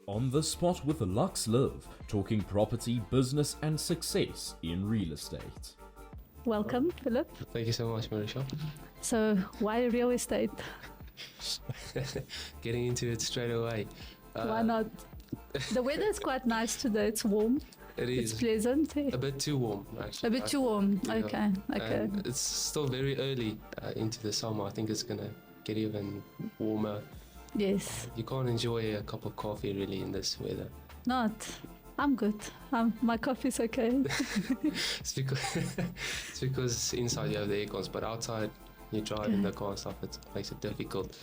On the Spot with Lux Live, talking property, business and success in real estate. Welcome, Phillip. Thank you so much, Marisha. So, why real estate? Getting into it straight away. Why not? The weather is quite nice today. It's warm. It is. It's pleasant. A bit too warm, actually. A bit too warm. Yeah. Okay. And it's still very early into the summer. I think it's going to get even warmer. Yes. You can't enjoy a cup of coffee really in this weather. Not. I'm good. My coffee's okay. It's because inside you have the aircons, but outside you drive in the car and stuff, it makes it difficult.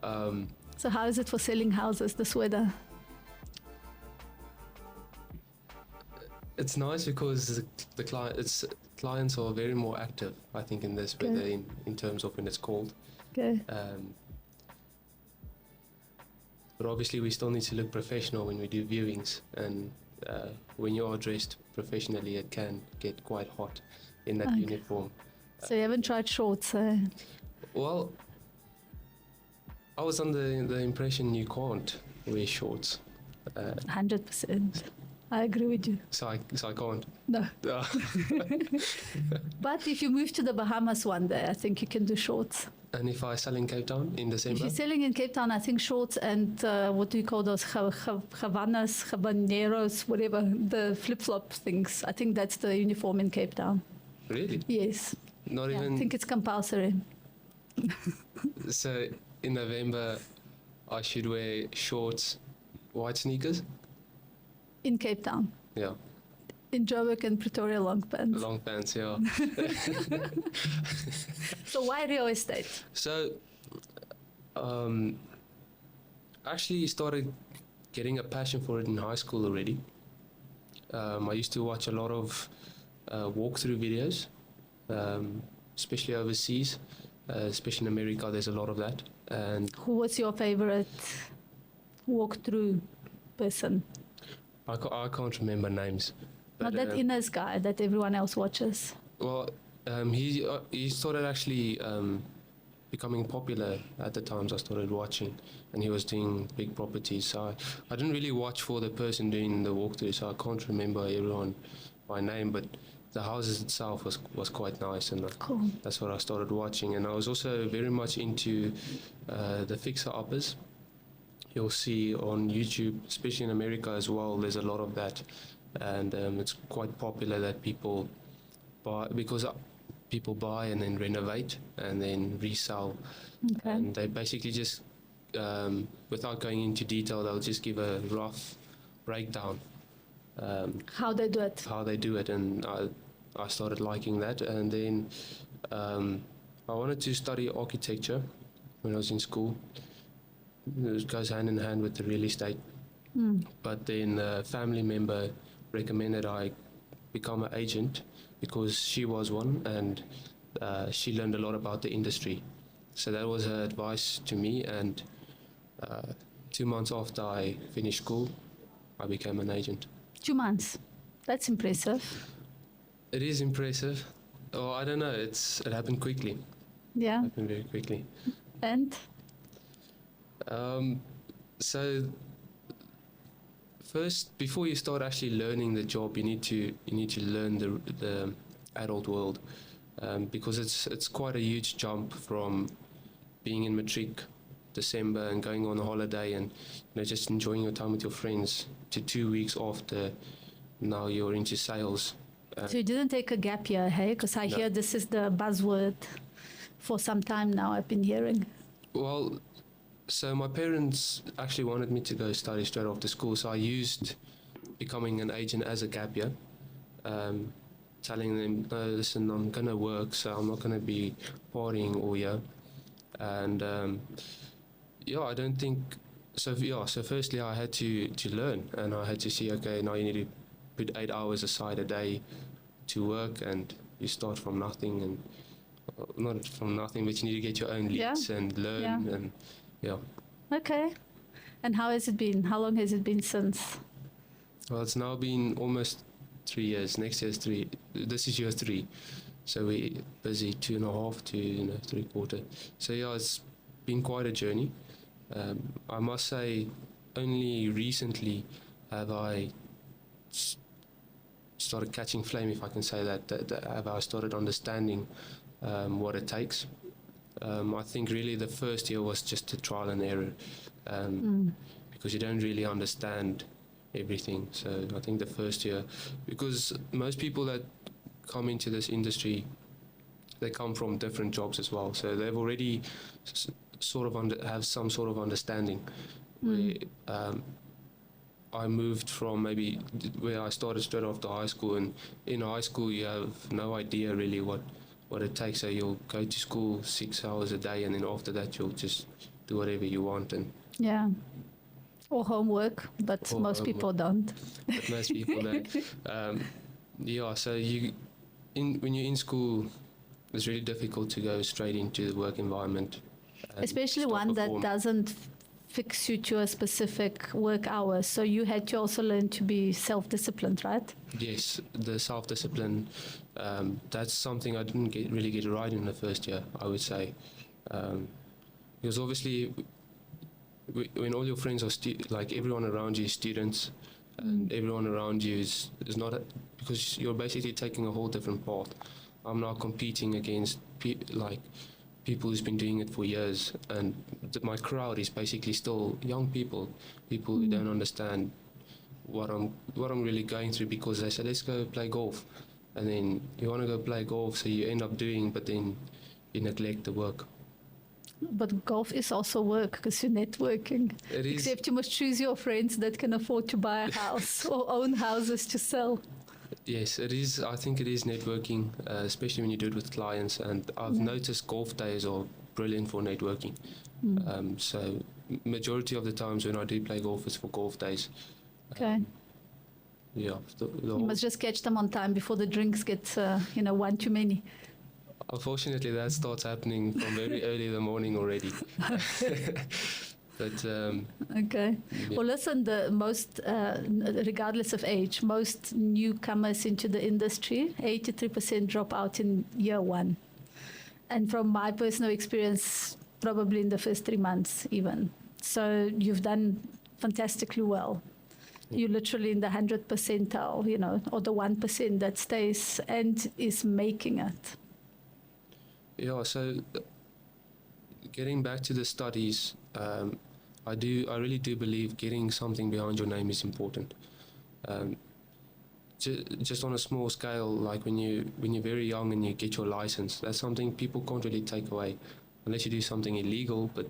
So how is it for selling houses this weather? It's nice because the clients are very more active, I think, in this weather in terms of when it's cold. Okay. But obviously we still need to look professional when we do viewings, and when you are dressed professionally it can get quite hot in that uniform. So you haven't tried shorts, eh? Well, I was under the impression you can't wear shorts. 100%. I agree with you. So I can't. No. But if you move to the Bahamas one day, I think you can do shorts. And if I sell in Cape Town in December? If you're selling in Cape Town, I think shorts and what do you call those? Habaneros, whatever, the flip-flop things. I think that's the uniform in Cape Town. Really? Yes. Not even... I think it's compulsory. So in November, I should wear shorts, white sneakers? In Cape Town? Yeah. In Joburg and Pretoria, long pants. Long pants, yeah. So why real estate? So, actually started getting a passion for it in high school already. I used to watch a lot of walkthrough videos, especially overseas, especially in America. There's a lot of that. And who was your favorite walkthrough person? I can't remember names. Not that Innes guy that everyone else watches. Well, he started actually becoming popular at the times I started watching, and he was doing big properties. So I didn't really watch for the person doing the walkthrough, so I can't remember everyone by name, but the houses itself was quite nice, and cool. That's what I started watching. And I was also very much into the fixer-uppers. You'll see on YouTube, especially in America as well, there's a lot of that. And it's quite popular that people buy, because people buy and then renovate and then resell. Okay. And they basically just, without going into detail, they'll just give a rough breakdown. How they do it. How they do it, and I started liking that. And then I wanted to study architecture when I was in school. It goes hand in hand with the real estate. But then a family member recommended I become an agent because she was one, and she learned a lot about the industry. So that was her advice to me, and 2 months after I finished school, I became an agent. 2 months? That's impressive. It is impressive. Oh, I don't know, it happened quickly. Yeah. It happened very quickly. And? So first, before you start actually learning the job, you need to learn the adult world, because it's quite a huge jump from being in matric December and going on a holiday and just enjoying your time with your friends to 2 weeks after now you're into sales. So you didn't take a gap year, hey? Because I hear this is the buzzword for some time now. I've been hearing. Well. So my parents actually wanted me to go study straight after school, so I used becoming an agent as a gap year, telling them, no, listen, I'm going to work, so I'm not going to be partying all year. And I don't think, so firstly I had to learn, and I had to see, okay, now you need to put 8 hours aside a day to work, and you start from nothing, and not from nothing, but you need to get your own leads and learn, and yeah. Okay. And how has it been? How long has it been since? Well, it's now been almost 3 years. Next year's 3. This is year 3. So we're busy 2.5 to 3/4. So yeah, it's been quite a journey. I must say, only recently have I started catching flame, if I can say that have I started understanding what it takes. I think really the first year was just a trial and error, because you don't really understand everything. So I think the first year, because most people that come into this industry, they come from different jobs as well, so they've already sort of have some sort of understanding. Where I moved from maybe where I started straight after high school, and in high school you have no idea really what it takes. So you'll go to school 6 hours a day, and then after that you'll just do whatever you want. And Yeah. Or homework, but Or most people don't. but most people don't. Yeah, so when you're in school, it's really difficult to go straight into the work environment. and Especially start one that perform. doesn't fix you to a specific work hour. So you had to also learn to be self-disciplined, right? Yes, the self-discipline, that's something I didn't really get right in the first year, I would say. Because obviously, when all your friends are, like everyone around you is students, and everyone around you is not, because you're basically taking a whole different path. I'm now competing against people who's been doing it for years, and my crowd is basically still young people who don't understand what I'm really going through, because they say, let's go play golf, and then you want to go play golf, so you end up doing, but then you neglect the work. But golf is also work because you're networking. It is. Except you must choose your friends that can afford to buy a house or own houses to sell. Yes, it is. I think it is networking, especially when you do it with clients. And I've noticed golf days are brilliant for networking. So majority of the times when I do play golf, it's for golf days. Okay. Yeah. You must just catch them on time before the drinks get, one too many. Unfortunately, that starts happening from very early in the morning already. But Okay. yeah. Well, listen, the most, regardless of age, most newcomers into the industry, 83% drop out in year one. And from my personal experience, probably in the first 3 months even. So you've done fantastically well. You're literally in the 100th percentile, or the 1% that stays and is making it. Yeah, so getting back to the studies, I really do believe getting something behind your name is important. Just on a small scale, like when you're very young and you get your license, that's something people can't really take away, unless you do something illegal. But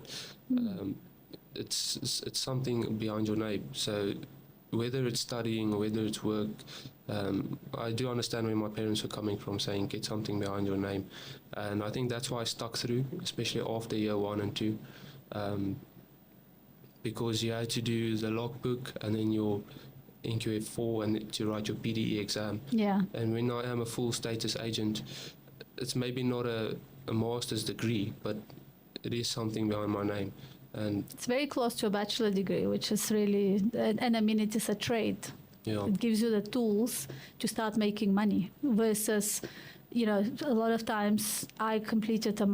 it's something behind your name. So whether it's studying or whether it's work, I do understand where my parents were coming from, saying get something behind your name, and I think that's why I stuck through, especially after year 1 and 2, because you had to do the logbook and then your NQF4 and to write your PDE exam. Yeah. And when I am a full status agent, it's maybe not a master's degree, but it is something behind my name. And It's very close to a bachelor degree, which is really, and I mean, it is a trade. yeah, It gives you the tools to start making money versus, a lot of times I completed a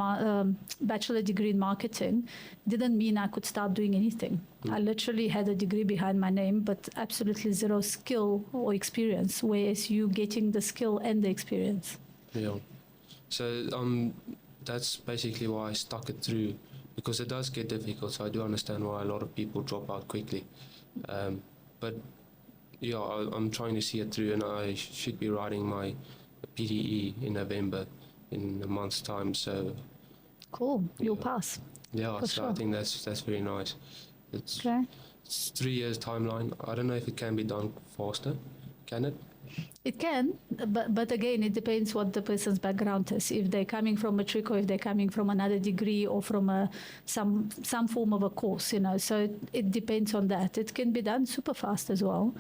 bachelor degree in marketing. Didn't mean I could start doing anything. I literally had a degree behind my name, but absolutely zero skill or experience, whereas you getting the skill and the experience. yeah. So that's basically why I stuck it through, because it does get difficult. So I do understand why a lot of people drop out quickly. But yeah, I'm trying to see it through, and I should be writing my PDE in November, in a month's time. So Cool, you'll Yeah. pass. yeah, For so I sure. think that's very nice. It's Okay. 3 years timeline. I don't know if it can be done faster. Can it? It can, but again, it depends what the person's background is. If they're coming from a trick, or if they're coming from another degree, or from some form of a course, So it depends on that. It can be done super fast as well,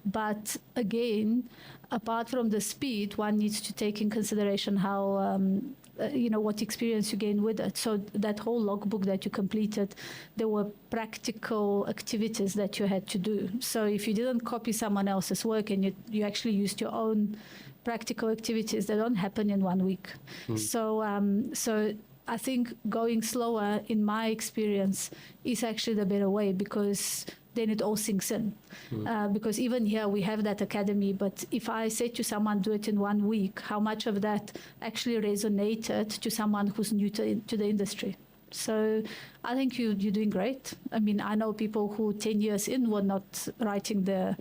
but again, apart from the speed, one needs to take in consideration how. What experience you gain with it. So that whole logbook that you completed, there were practical activities that you had to do. So if you didn't copy someone else's work and you actually used your own practical activities, they don't happen in 1 week. So I think going slower, in my experience, is actually the better way, because then it all sinks in. Because even here we have that academy, but if I say to someone, do it in 1 week, how much of that actually resonated to someone who's new to the industry? So I think you're doing great. I mean, I know people who 10 years in were not writing the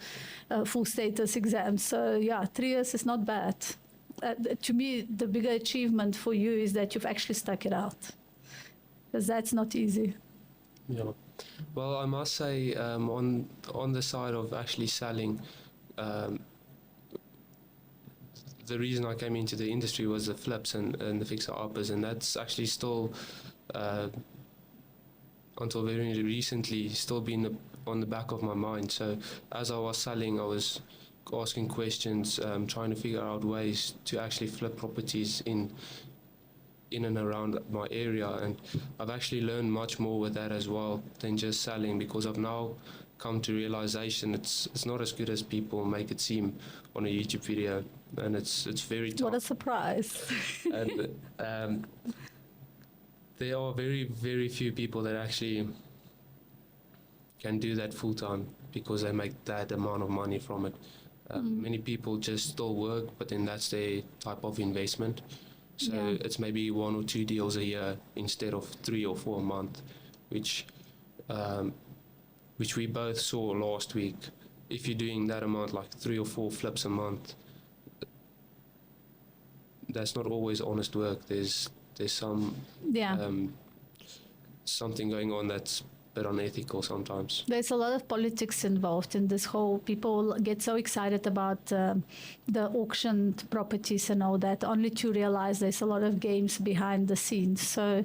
full status exam. So yeah, 3 years is not bad. To me, the bigger achievement for you is that you've actually stuck it out, because that's not easy. Yeah. Well, I must say, on the side of actually selling, the reason I came into the industry was the flips and the fixer-uppers, and that's actually still, until very recently, still been on the back of my mind. So as I was selling, I was asking questions, trying to figure out ways to actually flip properties in and around my area, and I've actually learned much more with that as well than just selling, because I've now come to realization it's not as good as people make it seem on a YouTube video, and it's very tough. What a surprise. And there are very, very few people that actually can do that full time because they make that amount of money from it. Many people just still work, but then that's their type of investment. So it's maybe 1 or 2 deals a year instead of 3 or 4 a month, which we both saw last week. If you're doing that amount, like 3 or 4 flips a month, that's not always honest work. There's some something going on that's a bit unethical sometimes. There's a lot of politics involved in this whole. People get so excited about the auctioned properties and all that, only to realize there's a lot of games behind the scenes. So,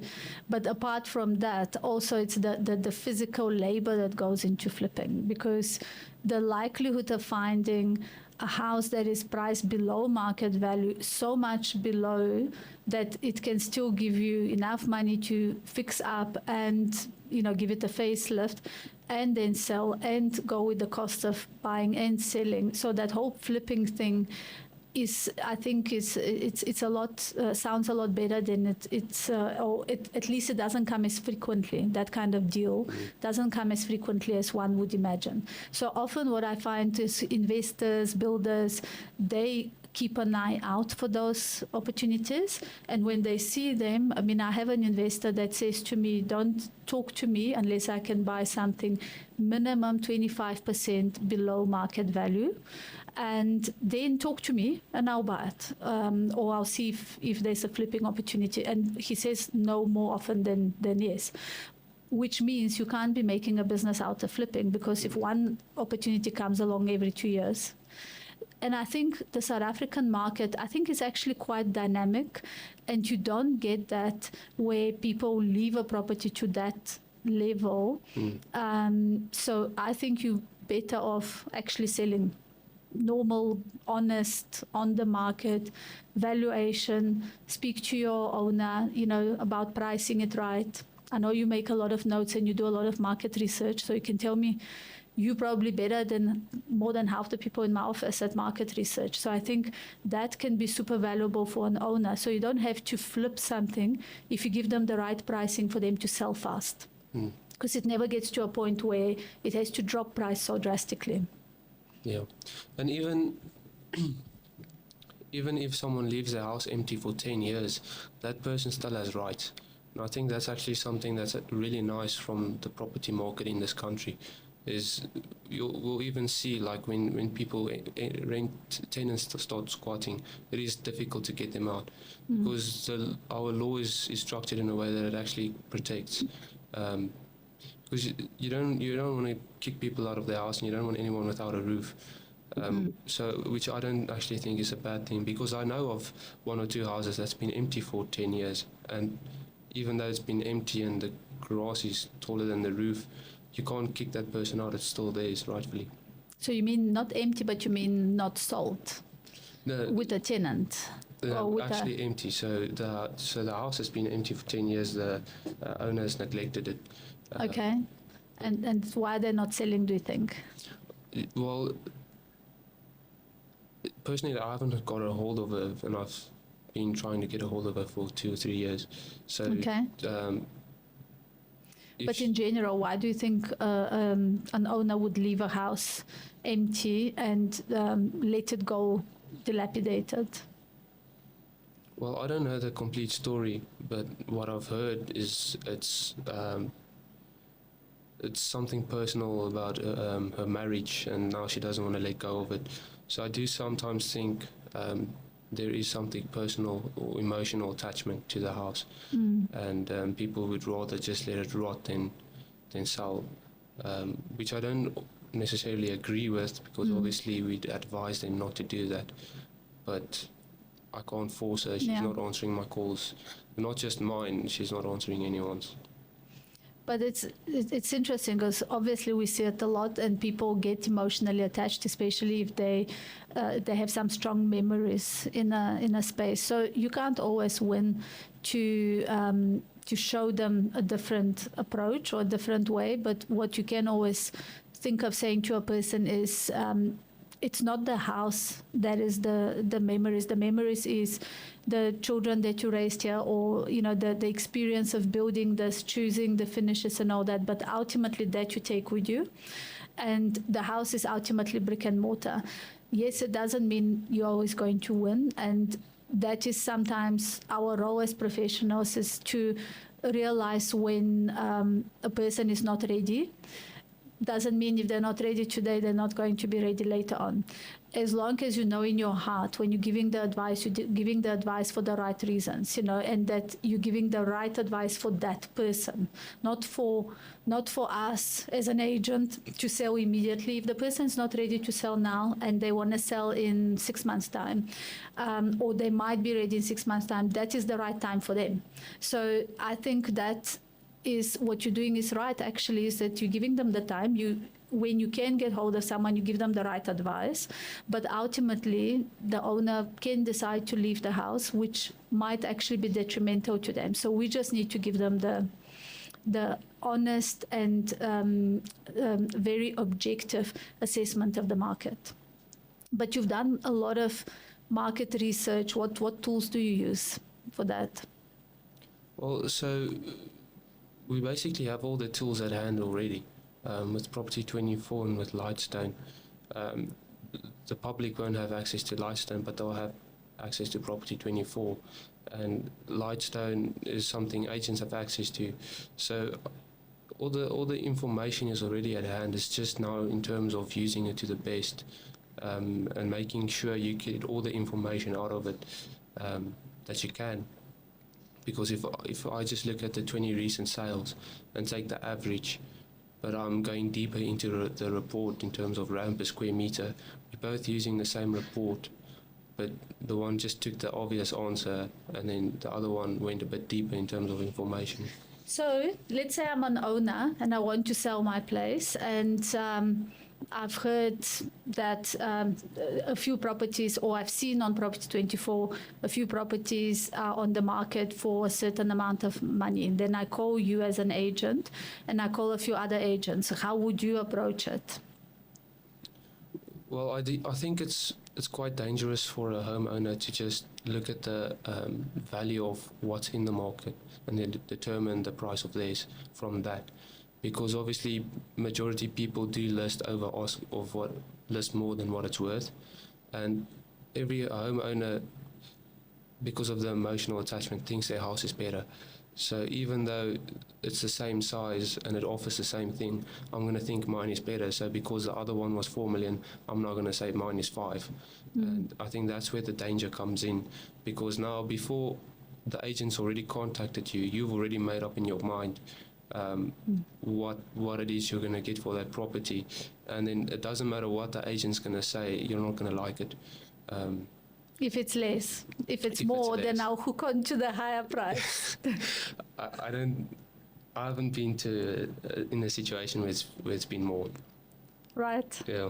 but apart from that, also it's the physical labor that goes into flipping, because the likelihood of finding a house that is priced below market value, so much below that it can still give you enough money to fix up and, you know, give it a facelift and then sell and go with the cost of buying and selling. So that whole flipping thing is, I think, it's a lot, sounds a lot better than at least it doesn't come as frequently. That kind of deal doesn't come as frequently as one would imagine. So often what I find is investors, builders, they keep an eye out for those opportunities, and when they see them, I mean, I have an investor that says to me, don't talk to me unless I can buy something minimum 25% below market value, and then talk to me and I'll buy it, or I'll see if there's a flipping opportunity. And he says no more often than yes, which means you can't be making a business out of flipping, because if one opportunity comes along every 2 years. And I think the South African market, I think, is actually quite dynamic, and you don't get that where people leave a property to that level. So I think you're better off actually selling normal, honest, on the market valuation. Speak to your owner, you know, about pricing it right. I know you make a lot of notes and you do a lot of market research, so you can tell me you're probably better than more than half the people in my office at market research. So I think that can be super valuable for an owner. So you don't have to flip something if you give them the right pricing for them to sell fast. Because it never gets to a point where it has to drop price so drastically. Yeah, and even if someone leaves their house empty for 10 years, that person still has rights. And I think that's actually something that's really nice from the property market in this country. Is we'll even see, like, when people tenants start squatting, it is difficult to get them out, because our law is structured in a way that it actually protects. Because you don't want to kick people out of their house, and you don't want anyone without a roof. So, which I don't actually think is a bad thing, because I know of 1 or 2 houses that's been empty for 10 years, and even though it's been empty and the grass is taller than the roof, you can't kick that person out. It's still theirs, rightfully. So you mean not empty, but you mean not sold? No, with a tenant? Actually empty. So the house has been empty for 10 years. The owner has neglected it. Okay. And why they're not selling, do you think? Well, personally, I haven't got a hold of her, and I've been trying to get a hold of her for 2 or 3 years. So, okay. But she- in general, why do you think an owner would leave a house empty and let it go dilapidated? Well, I don't know the complete story, but what I've heard is it's something personal about her marriage, and now she doesn't want to let go of it. So I do sometimes think there is something personal or emotional attachment to the house, and people would rather just let it rot than sell, which I don't necessarily agree with, because obviously we'd advise them not to do that, but I can't force her. She's Yeah. not answering my calls, not just mine. She's not answering anyone's. But it's interesting because obviously we see it a lot, and people get emotionally attached, especially if they have some strong memories in a space. So you can't always win to show them a different approach or a different way. But what you can always think of saying to a person is, it's not the house that is the memories. The memories is the children that you raised here, or the experience of building this, choosing the finishes and all that. But ultimately, that you take with you, and the house is ultimately brick and mortar. Yes, it doesn't mean you're always going to win, and that is sometimes our role as professionals, is to realize when a person is not ready. Doesn't mean if they're not ready today, they're not going to be ready later on. As long as you know in your heart, when you're giving the advice, you're giving the advice for the right reasons, and that you're giving the right advice for that person, not for us as an agent to sell immediately. If the person's not ready to sell now and they want to sell in 6 months' time, or they might be ready in 6 months' time, that is the right time for them. So I think that is what you're doing is right, actually, is that you're giving them the time. When you can get hold of someone, you give them the right advice, but ultimately the owner can decide to leave the house, which might actually be detrimental to them. So we just need to give them the honest and very objective assessment of the market. But you've done a lot of market research. What tools do you use for that? Well, so we basically have all the tools at hand already, with Property 24 and with Lightstone. The public won't have access to Lightstone, but they'll have access to Property 24. And Lightstone is something agents have access to. So all the information is already at hand. It's just now in terms of using it to the best, and making sure you get all the information out of it that you can. Because if I just look at the 20 recent sales and take the average, but I'm going deeper into the report in terms of rand per square meter, we're both using the same report, but the one just took the obvious answer, and then the other one went a bit deeper in terms of information. So let's say I'm an owner and I want to sell my place, and I've heard that a few properties, or I've seen on Property 24, a few properties are on the market for a certain amount of money. And then I call you as an agent, and I call a few other agents. How would you approach it? Well, I think it's quite dangerous for a homeowner to just look at the value of what's in the market and then determine the price of theirs from that. Because obviously majority people do list list more than what it's worth, and every homeowner, because of the emotional attachment, thinks their house is better. So even though it's the same size and it offers the same thing, I'm going to think mine is better. So because the other one was 4 million, I'm not going to say mine is 5. And I think that's where the danger comes in, because now before the agent's already contacted you, you've already made up in your mind what it is you're going to get for that property, and then it doesn't matter what the agent's going to say, you're not going to like it. If it's less, if it's more, then I'll hook on to the higher price. I haven't been in a situation where it's been more. Right. Yeah.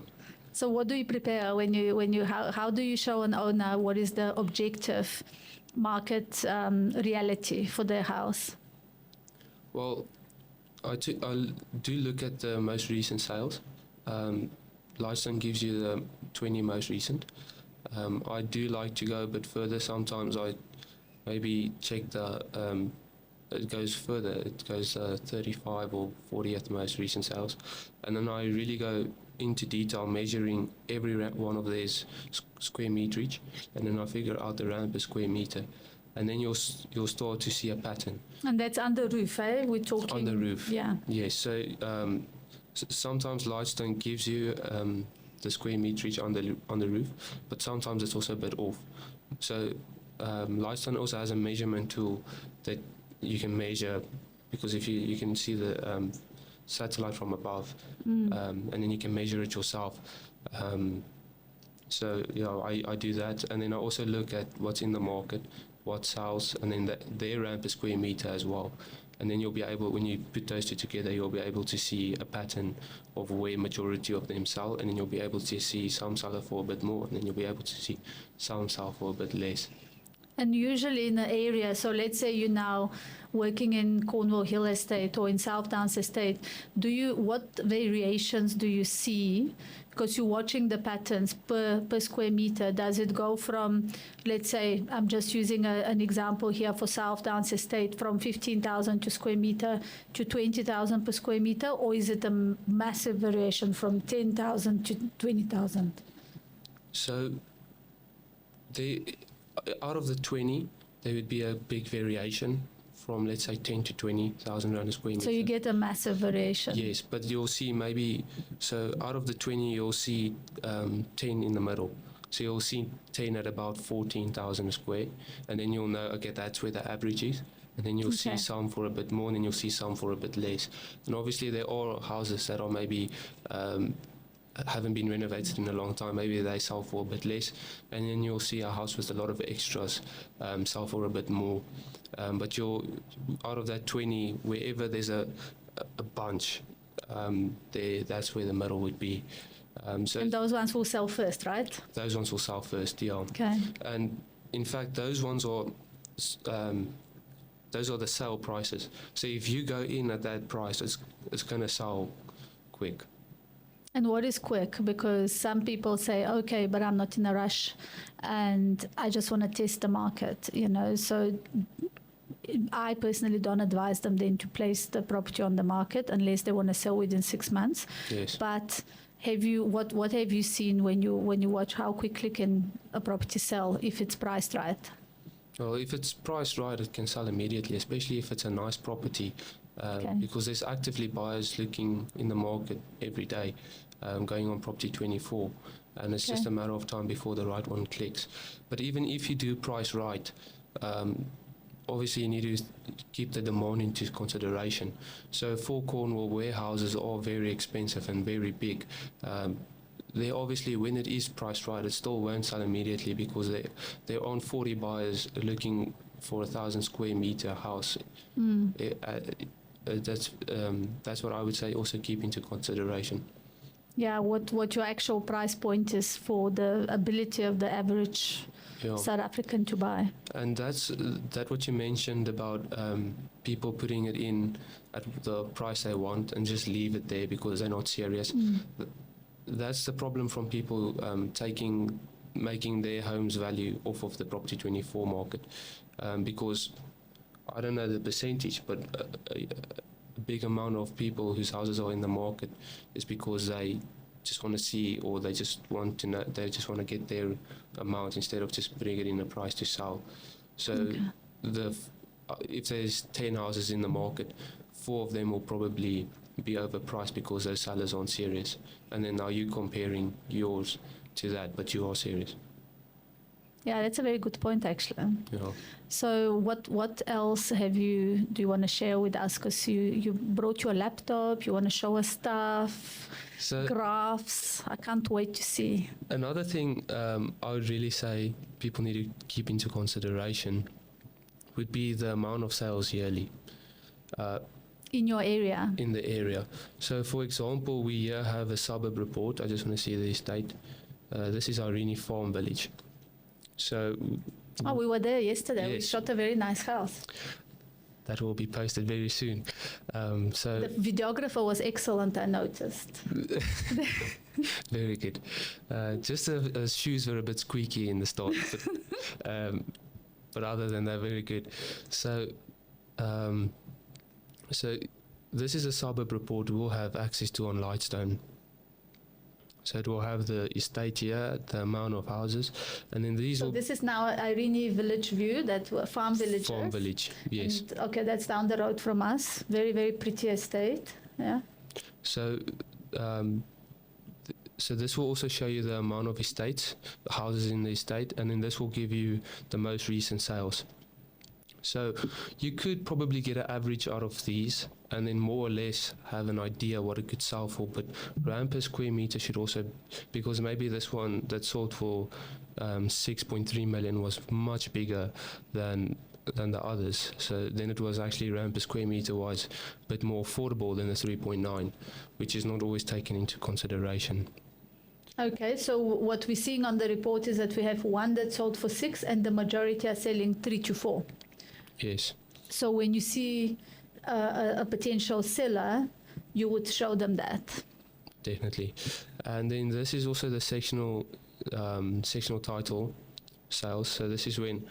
So what do you prepare when you how do you show an owner what is the objective market reality for their house? Well, I do look at the most recent sales. Lightstone gives you the 20 most recent. I do like to go a bit further. Sometimes I maybe check the it goes further. It goes 35 or 40 at the most recent sales, and then I really go into detail, measuring every one of these square meterage, and then I figure out the ramp per square meter, and then you'll start to see a pattern. And that's on the roof, eh? We're talking On the roof. Yeah. Yes. So sometimes Lightstone gives you the square meterage on the roof, but sometimes it's also a bit off. So Lightstone also has a measurement tool that you can measure, because if you can see the satellite from above, and then you can measure it yourself. So I do that, and then I also look at what's in the market, what sells, and then their ramp per square meter as well. And then you'll be able, when you put those two together, you'll be able to see a pattern of where majority of them sell, and then you'll be able to see some sell for a bit more, and then you'll be able to see some sell for a bit less. And usually in the area, so let's say you're now working in Cornwall Hill Estate or in South Downs Estate, what variations do you see? Because you're watching the patterns per square meter. Does it go from, let's say, I'm just using an example here for South Downs Estate, from 15,000 to square meter to 20,000 per square meter, or is it a massive variation from 10,000 to 20,000? So out of the 20, there would be a big variation from, let's say, 10 to 20,000 rand a square meter. So you get a massive variation. Yes, but you'll see maybe, so out of the 20, you'll see 10 in the middle. So you'll see 10 at about 14,000 a square, and then you'll know, okay, that's where the average is. And then you'll see some for a bit more, and then you'll see some for a bit less. And obviously there are houses that are maybe haven't been renovated in a long time. Maybe they sell for a bit less, and then you'll see a house with a lot of extras sell for a bit more. But out of that 20, wherever there's a bunch, that's where the middle would be. So and those ones will sell first, right? Those ones will sell first, yeah. Okay. And in fact, those ones are the sale prices. So if you go in at that price, it's going to sell quick. And what is quick? Because some people say, okay, but I'm not in a rush and I just want to test the market, So I personally don't advise them then to place the property on the market unless they want to sell within 6 months. Yes. But what have you seen when you watch how quickly can a property sell if it's priced right? Well, if it's priced right, it can sell immediately, especially if it's a nice property. Because there's actively buyers looking in the market every day, going on Property 24, and it's just a matter of time before the right one clicks. But even if you do price right, obviously you need to keep the demand into consideration. So for Cornwall, warehouses are very expensive and very big. They obviously, when it is priced right, it still won't sell immediately because there aren't 40 buyers looking for 1,000 square meter house. That's what I would say, also keep into consideration. Yeah, what your actual price point is for the ability of the average South African to buy. And that's what you mentioned about people putting it in at the price they want and just leave it there because they're not serious. That's the problem from people making their homes value off of the Property 24 market, because I don't know the percentage, but a big amount of people whose houses are in the market is because they just want to see, or they just want to know, they just want to get their amount instead of just putting it in a price to sell. So if there's 10 houses in the market, 4 of them will probably be overpriced because those sellers aren't serious. And then now you're comparing yours to that, but you are serious. Yeah, that's a very good point, actually. Yeah. So what else do you want to share with us? Because you brought your laptop, you want to show us stuff, graphs. I can't wait to see. Another thing I would really say people need to keep into consideration would be the amount of sales yearly. In your area? In the area. So, for example, we here have a suburb report. I just want to see the estate. This is Irene Farm Village. So, we were there yesterday. Yes. We shot a very nice house. That will be posted very soon. So the videographer was excellent, I noticed. Very good. Just the shoes were a bit squeaky in the start, but other than that, very good. So So this is a suburb report we'll have access to on Lightstone. So it will have the estate here, the amount of houses, and then these So will this is now Irene Village View, that farm village. farm village. Yes. And, okay, that's down the road from us. Very, very pretty estate. Yeah. So, so this will also show you the amount of estates, houses in the estate, and then this will give you the most recent sales. So you could probably get an average out of these, and then more or less have an idea what it could sell for. But rand per square meter should also, because maybe this one that sold for 6.3 million was much bigger than the others. So then it was actually rand per square meter was a bit more affordable than the 3.9, which is not always taken into consideration. Okay, so what we're seeing on the report is that we have one that sold for 6 and the majority are selling 3 to 4. Yes. So when you see a potential seller, you would show them that. Definitely. And then this is also the sectional title sales. So this is when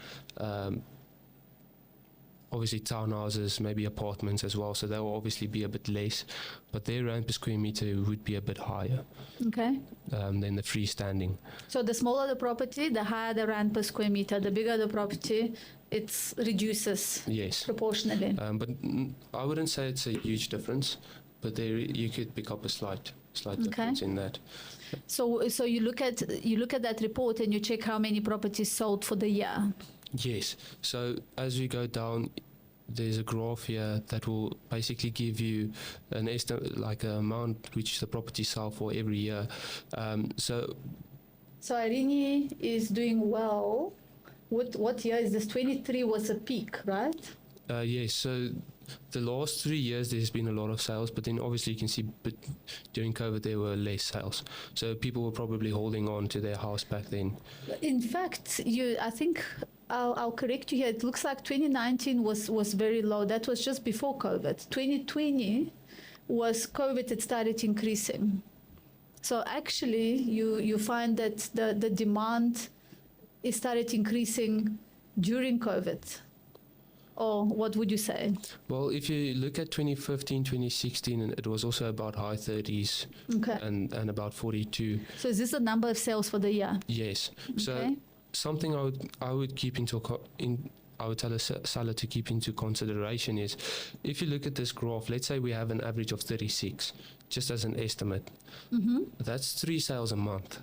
obviously townhouses, maybe apartments as well. So they will obviously be a bit less, but their rand per square meter would be a bit higher Okay. than the freestanding. So the smaller the property, the higher the rand per square meter. The bigger the property, it reduces Yes. proportionally. But I wouldn't say it's a huge difference, but there you could pick up a slight difference in that. So you look at that report and you check how many properties sold for the year. Yes. So as we go down, there's a graph here that will basically give you an estimate, like an amount which the property sell for every year. So So Irene is doing well. What year is this? 23 was a peak, right? yes. So the last 3 years there's been a lot of sales, but then obviously you can see, but during COVID there were less sales. So people were probably holding on to their house back then. In fact, I think I'll correct you here. It looks like 2019 was very low. That was just before COVID. 2020 was COVID. It started increasing. So actually, you find that the demand it started increasing during COVID. Or what would you say? Well, if you look at 2015, 2016, it was also about high 30s Okay. and about 42. So is this the number of sales for the year? Yes. So Okay. something I would keep I would tell a seller to keep into consideration is, if you look at this graph, let's say we have an average of 36, just as an estimate. Mm-hmm. That's 3 sales a month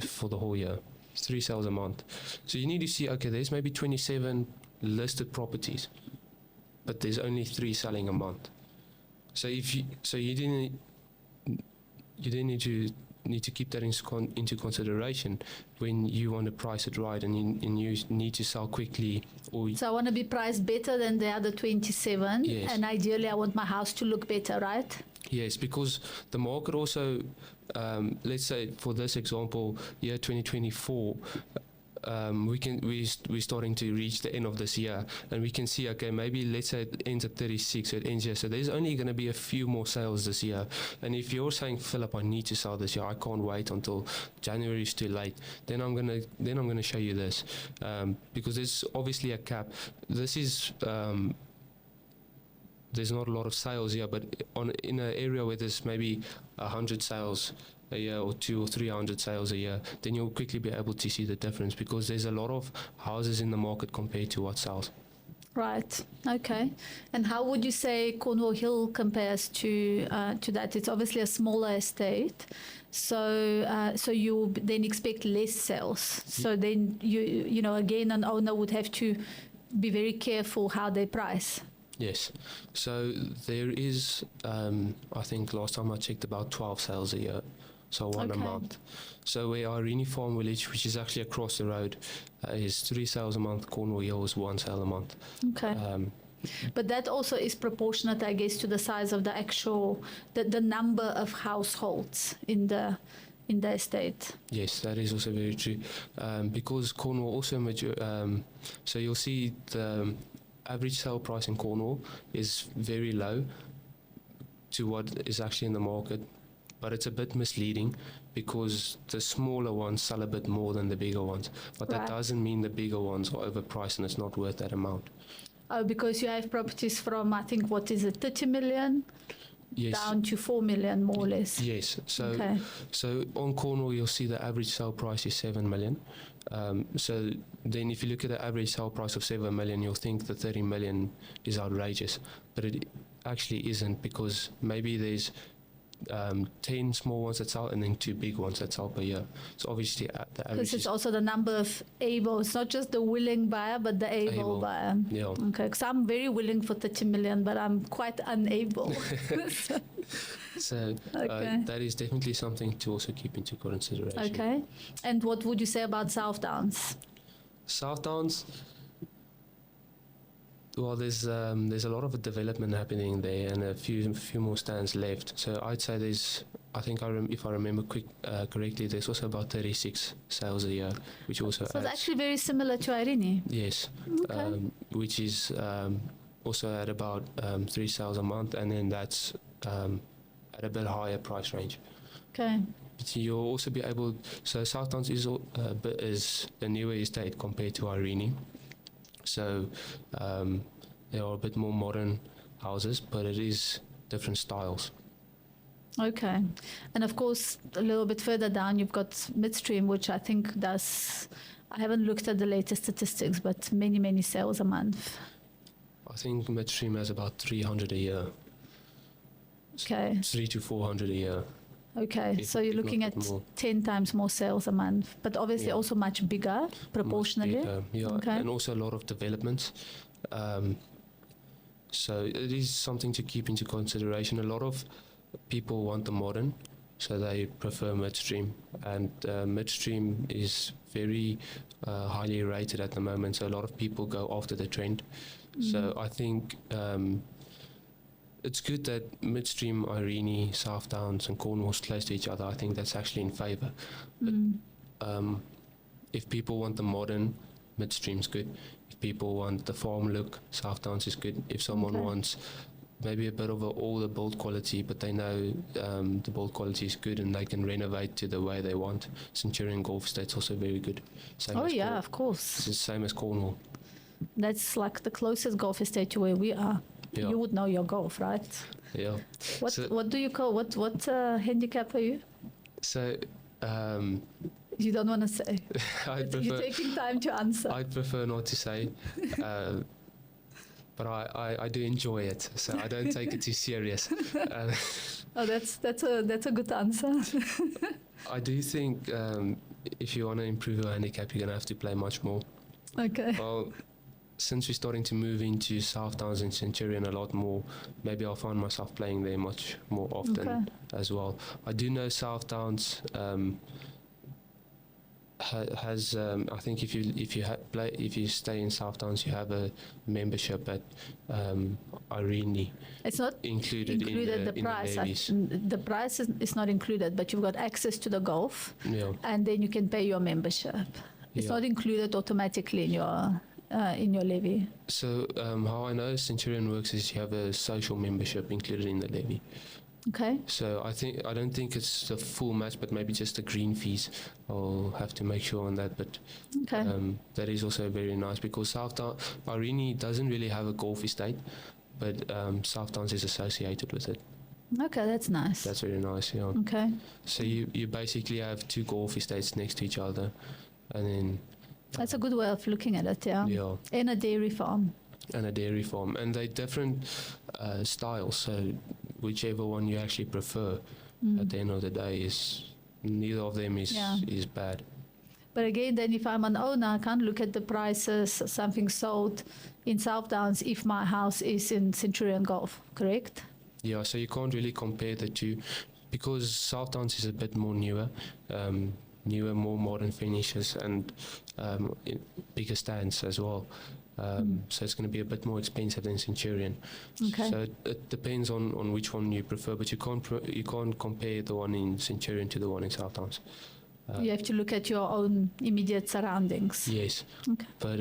for the whole year. 3 sales a month. So you need to see, okay, there's maybe 27 listed properties, but there's only 3 selling a month. So you didn't need to keep that into consideration when you want to price it right, and you need to sell quickly. So I want to be priced better than the other 27, Yes. and ideally I want my house to look better, right? Yes, because the market also, let's say for this example, year 2024, we're starting to reach the end of this year, and we can see, okay, maybe let's say it ends at 36, so it ends here. So there's only going to be a few more sales this year. And if you're saying, Philip, I need to sell this year, I can't wait until January is too late, then I'm gonna show you this, because there's obviously a cap. This is there's not a lot of sales here, but in an area where there's maybe 100 sales a year, or 200 or 300 sales a year, then you'll quickly be able to see the difference, because there's a lot of houses in the market compared to what sells. Right. Okay. And how would you say Cornwall Hill compares to that? It's obviously a smaller estate, so you then expect less sales. So then you know again an owner would have to be very careful how they price. Yes. So there is, I think last time I checked, about 12 sales a year. So one a Okay. month. So where Irene Farm Village, which is actually across the road, is 3 sales a month. Cornwall Hill is 1 sale a month. Okay. But that also is proportionate, I guess, to the size of the actual, the number of households in the estate. Yes, that is also very true. Because Cornwall also, so you'll see the average sale price in Cornwall is very low to what is actually in the market. But it's a bit misleading, because the smaller ones sell a bit more than the bigger ones. But that Right. doesn't mean the bigger ones are overpriced and it's not worth that amount. Oh, because you have properties from, I think, what is it, 30 million Yes. down to 4 million, more or less. Yes. So Okay. so on Cornwall, you'll see the average sale price is 7 million. So then if you look at the average sale price of 7 million, you'll think the 30 million is outrageous, but it actually isn't, because maybe there's 10 small ones that sell and then 2 big ones that sell per year. So obviously the Because average it's is also the number of able, it's not just the willing buyer, but the able, Able. buyer. yeah. Okay, because I'm very willing for 30 million, but I'm quite unable. So Okay. that is definitely something to also keep into consideration. Okay. And what would you say about South Downs? South Downs. Well, there's a lot of development happening there, and a few more stands left. So I'd say there's, I think if I remember correctly, there's also about 36 sales a year, which also So it's adds, actually very similar to Irene. yes, Okay. which is also at about 3 sales a month, and then that's at a bit higher price range. Okay. But you'll also be able. So South Downs is a newer estate compared to Irene. So they are a bit more modern houses, but it is different styles. Okay. And of course, a little bit further down, you've got Midstream, which I think does, I haven't looked at the latest statistics, but many, many sales a month. I think Midstream has about 300 a year, Okay. 3 to 400 a year. Okay. If- So you're if not looking a bit at more. 10 times more sales a month, but obviously Yeah. also much bigger proportionally. Much bigger, yeah, Okay. and also a lot of developments. So it is something to keep into consideration. A lot of people want the modern, so they prefer Midstream, and Midstream is very highly rated at the moment. So a lot of people go after the trend. So I think it's good that Midstream, Irene, South Downs, and Cornwall's close to each other. I think that's actually in favour. But if people want the modern, Midstream's good. If people want the farm look, South Downs is good. If someone Okay. wants maybe a bit of all the build quality, but they know the build quality is good and they can renovate to the way they want, Centurion Golf Estate's also very good. Same Oh as yeah, of course. It's the same as Cornwall. That's like the closest golf estate to where we are. Yeah. You would know your golf, right? Yeah. What So- what do you call what handicap are you? So You don't want to say. I You're prefer taking time to answer. I prefer not to say, but I do enjoy it, so I don't take it too serious. Oh, that's a good answer. I do think if you want to improve your handicap, you're going to have to play much more. Okay. Well, since we're starting to move into South Downs and Centurion a lot more, maybe I'll find myself playing there much more often Okay. as well. I do know South Downs has I think if you stay in South Downs, you have a membership at Irene It's not included in the the price. levies. The price is not included, but you've got access to the golf, Yeah, and then you can pay your membership. It's yeah. not included automatically in your levy. So how I know Centurion works is you have a social membership included in the levy. Okay. So I don't think it's the full match, but maybe just the green fees. I'll have to make sure on that. But Okay. that is also very nice because South Downs, Irene doesn't really have a golf estate, but South Downs is associated with it. Okay, that's nice. That's very nice, yeah. Okay. So you basically have 2 golf estates next to each other, and then That's a good way of looking at it, yeah. yeah, And a dairy farm. and a dairy farm, and they're different styles. So whichever one you actually prefer, at the end of the day, is neither of them Yeah. is bad. But again, then if I'm an owner, I can't look at the prices, something sold in South Downs if my house is in Centurion Golf, correct? Yeah, so you can't really compare the two because South Downs is a bit more newer, more modern finishes and bigger stands as well. So it's going to be a bit more expensive than Centurion. Okay. So it depends on which one you prefer, but you can't compare the one in Centurion to the one in South Downs. You have to look at your own immediate surroundings. Yes, Okay. but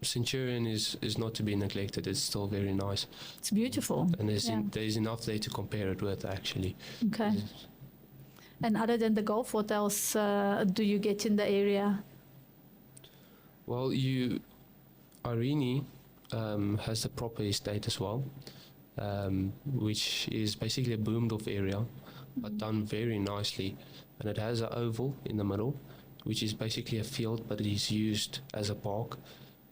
Centurion is not to be neglected. It's still very nice, It's beautiful. and Yeah. there's enough there to compare it with actually. Okay. And other than the golf, what else do you get in the area? Well, Irene, has the proper estate as well, which is basically a boomed off area, but done very nicely. And it has an oval in the middle, which is basically a field, but it is used as a park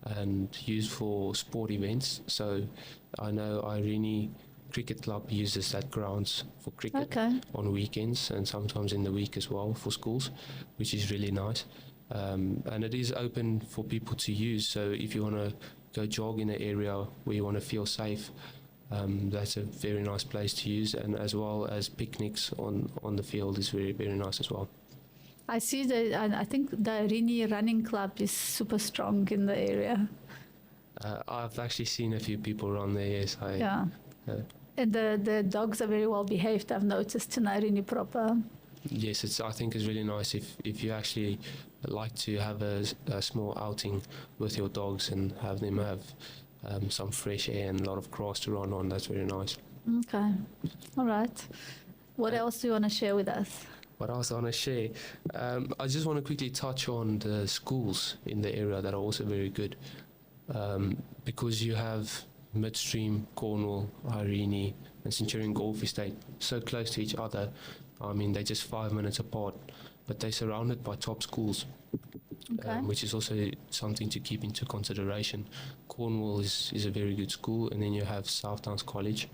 and used for sport events. So I know Irene Cricket Club uses that grounds for cricket Okay. on weekends and sometimes in the week as well for schools, which is really nice. And it is open for people to use. So if you want to go jog in an area where you want to feel safe, that's a very nice place to use. And as well as picnics on the field is very, very nice as well. I see that. I think the Rini Running Club is super strong in the area. I've actually seen a few people run there, yes. Yeah. And the dogs are very well behaved, I've noticed, in Rini proper. Yes, I think it's really nice if you actually like to have a small outing with your dogs and have them have some fresh air and a lot of grass to run on. That's very nice. Okay. All right. What else do you want to share with us? What else I want to share? I just want to quickly touch on the schools in the area that are also very good, because you have Midstream, Cornwall, Irene, and Centurion Golf Estate so close to each other. I mean, they're just 5 minutes apart, but they're surrounded by top schools, Okay. which is also something to keep into consideration. Cornwall is a very good school, and then you have South Downs College,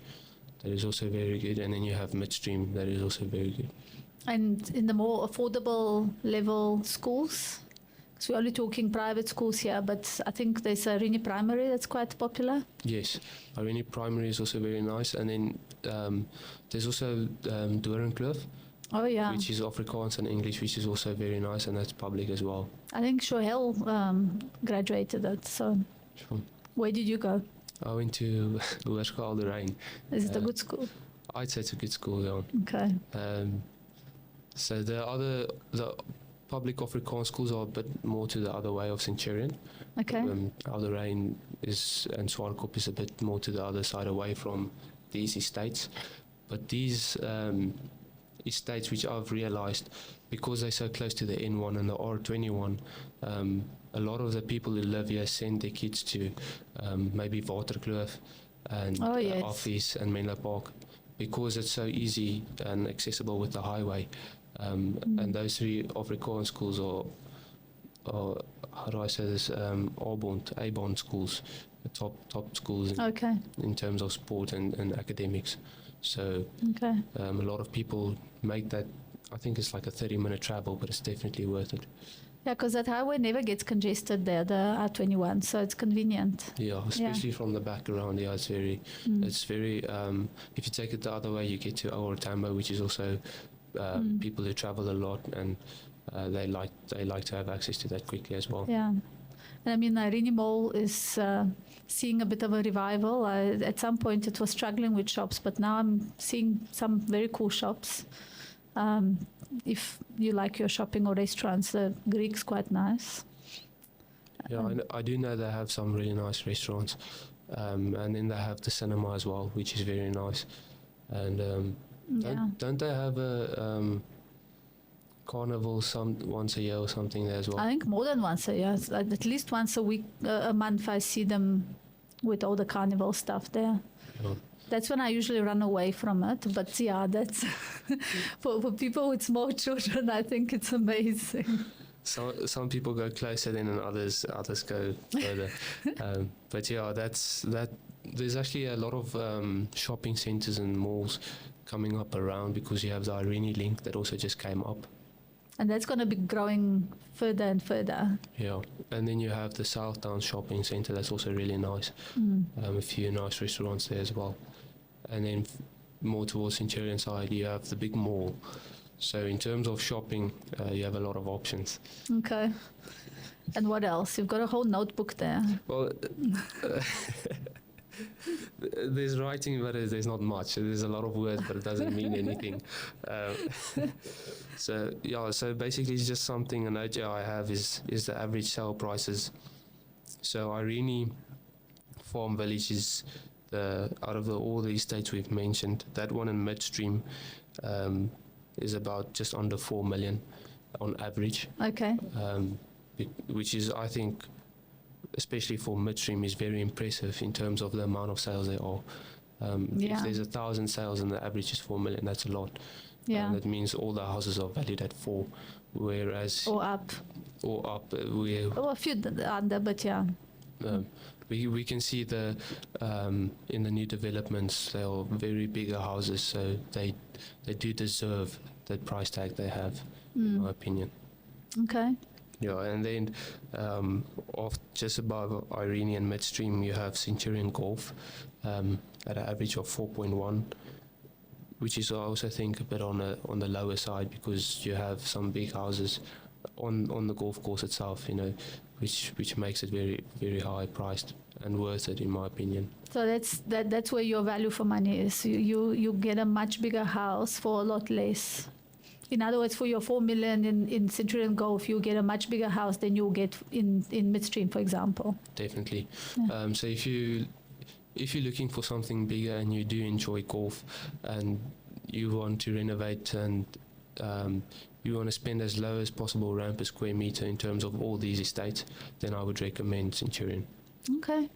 that is also very good, and then you have Midstream, that is also very good. And in the more affordable level schools? Because we're only talking private schools here, but I think there's a Rini Primary that's quite popular. Yes, Irene Primary is also very nice, and then there's also Doornkloof, Oh, yeah. which is Afrikaans and English, which is also very nice, and that's public as well. I think Shohel graduated it. So Sure. where did you go? I went to Hoërskool De Rein. Is it a good school? I'd say it's a good school, yeah. Okay. So the public Afrikaans schools are a bit more to the other way of Centurion. Okay. Alderaan is and Swartkop is a bit more to the other side away from these estates. But these estates, which I've realised, because they're so close to the N1 and the R21, a lot of the people who live here send their kids to maybe Waterkloof and Oh, yes. Office and Menlo Park, because it's so easy and accessible with the highway. And those three Afrikaans schools are, how do I say this, A-bond schools, the top schools Okay. in terms of sport and academics. So Okay. a lot of people make that, I think it's like a 30-minute travel, but it's definitely worth it. Yeah, because that highway never gets congested there, the R21, so it's convenient. Yeah, especially from the back around, yeah, it's very, if you take it the other way, you get to Old Tambo, which is also people who travel a lot, and they like to have access to that quickly as well. Yeah. And I mean, Rini Mall is seeing a bit of a revival. At some point it was struggling with shops, but now I'm seeing some very cool shops. If you like your shopping or restaurants, the Greek's quite nice. Yeah, I do know they have some really nice restaurants, and then they have the cinema as well, which is very nice. And Yeah. don't they have a carnival once a year or something there as well? I think more than once a year, at least once a week, a month, I see them with all the carnival stuff there. Yeah. That's when I usually run away from it. But yeah, that's for people with small children, I think it's amazing. Some people go closer then, and others go further. But yeah, there's actually a lot of shopping centres and malls coming up around, because you have the Irene link that also just came up. And that's going to be growing further and further. Yeah, and then you have the South Downs shopping centre that's also really nice. A few nice restaurants there as well. And then more towards Centurion side, you have the big mall. So in terms of shopping, you have a lot of options. Okay. And what else? You've got a whole notebook there. Well, there's writing, but there's not much. There's a lot of words, but it doesn't mean anything. So basically, it's just something. An idea I have is the average sale prices. So Irene Farm Village is out of all the estates we've mentioned, that one in Midstream is about just under 4 million on average. Okay. Which is, I think, especially for midstream, is very impressive in terms of the amount of sales there are. Yeah. If there's 1,000 sales and the average is 4 million, that's a lot. Yeah. That means all the houses are valued at 4, whereas Or up. or up, we Or a few under, but yeah. we can see the in the new developments, they are very bigger houses, so they do deserve the price tag they have, in my opinion. Okay. Yeah, and then off just above Irene and midstream, you have Centurion Golf at an average of 4.1, which is I also think a bit on the lower side, because you have some big houses on the golf course itself, which makes it very, very high priced and worth it, in my opinion. So that's where your value for money is. You get a much bigger house for a lot less. In other words, for your 4 million in Centurion Golf, you get a much bigger house than you'll get in midstream, for example. Definitely. Yeah. So if you're looking for something bigger and you do enjoy golf and you want to renovate and you want to spend as low as possible rand per square meter in terms of all these estates, then I would recommend Centurion. Okay,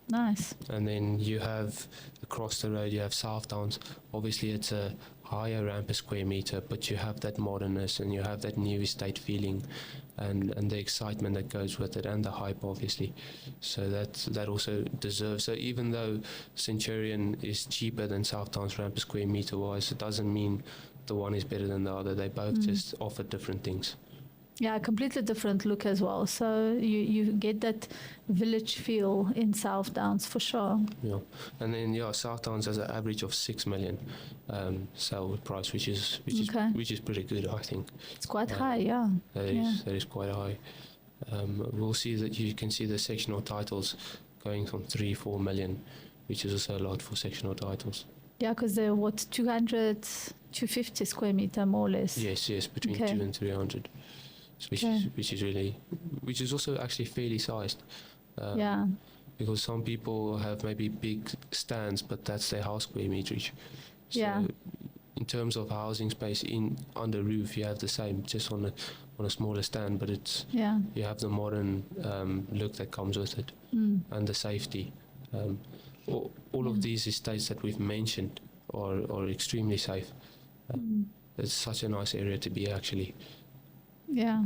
nice. And then you have across the road, you have South Downs. Obviously, it's a higher rand per square meter, but you have that modernness and you have that new estate feeling and the excitement that goes with it, and the hype, obviously. So that also deserves. So even though Centurion is cheaper than South Downs rand per square meter wise, it doesn't mean the one is better than the other. They both just offer different things. Yeah, completely different look as well. So you get that village feel in South Downs for sure. Yeah, and then South Downs has an average of 6 million sale price, which is pretty good, I think. It's quite high, yeah. That is quite high. We'll see that you can see the sectional titles going from 3-4 million, which is also a lot for sectional titles. Yeah, because they're 200, 250 square meter more or less. Yes, between 2 and 300. Which is also actually fairly sized. Yeah. Because some people have maybe big stands, but that's their house square meterage. So Yeah. in terms of housing space under roof, you have the same, just on a smaller stand, but you have the modern look that comes with it, and the safety. All of these estates that we've mentioned are extremely safe. It's such a nice area to be, actually. Yeah.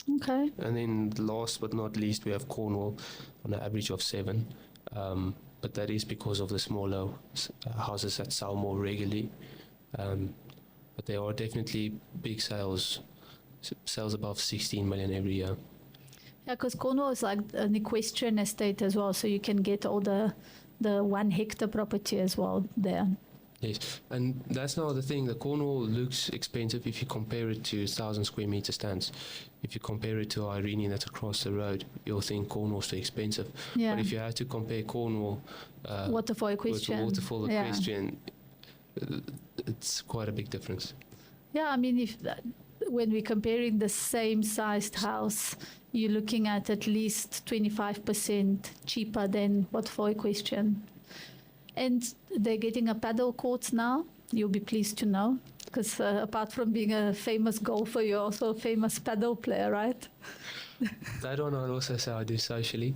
Okay. And then last but not least, we have Cornwall on an average of 7. But that is because of the smaller houses that sell more regularly. But there are definitely big sales above 16 million every year. Yeah, because Cornwall is like an equestrian estate as well, so you can get all the 1 hectare property as well there. Yes, and that's now the thing. The Cornwall looks expensive if you compare it to 1,000 square meter stands. If you compare it to Irene that's across the road, you'll think Cornwall's too expensive. Yeah. But if you had to compare Cornwall Waterfall Equestrian. with Waterfall Equestrian, it's quite a big difference. Yeah, I mean, when we're comparing the same sized house, you're looking at least 25% cheaper than Waterfall Equestrian. And they're getting a paddle court now. You'll be pleased to know, because apart from being a famous golfer, you're also a famous paddle player, right? That one I'd also say I do socially.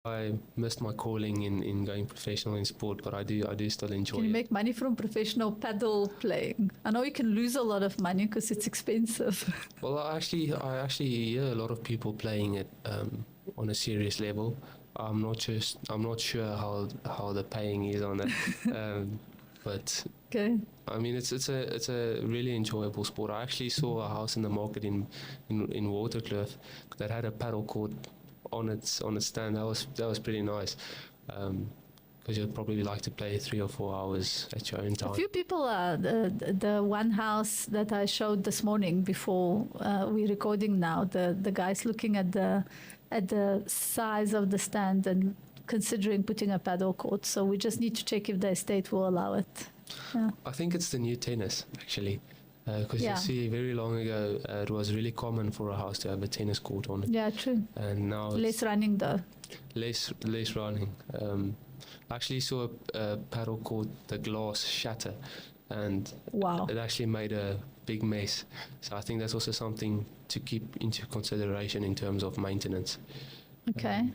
I missed my calling in going professional in sport, but I do still enjoy Can you it. make money from professional paddle playing? I know you can lose a lot of money because it's expensive. Well, I actually hear a lot of people playing it on a serious level. I'm not sure how the paying is on that, but Okay. I mean it's a really enjoyable sport. I actually saw a house in the market in Waterkloof that had a paddle court on its stand. That was pretty nice, because you'd probably like to play 3 or 4 hours at your own time. A few people the one house that I showed this morning before we're recording now, the guys looking at the size of the stand and considering putting a paddle court. So we just need to check if the estate will allow it. Yeah. I think it's the new tennis, actually, because you see, very long ago, it was really common for a house to have a tennis court on it. Yeah, true. And now Less running though. Less running. I actually saw a paddle court, the glass shatter, and Wow. it actually made a big mess. So I think that's also something to keep into consideration in terms of maintenance. Okay.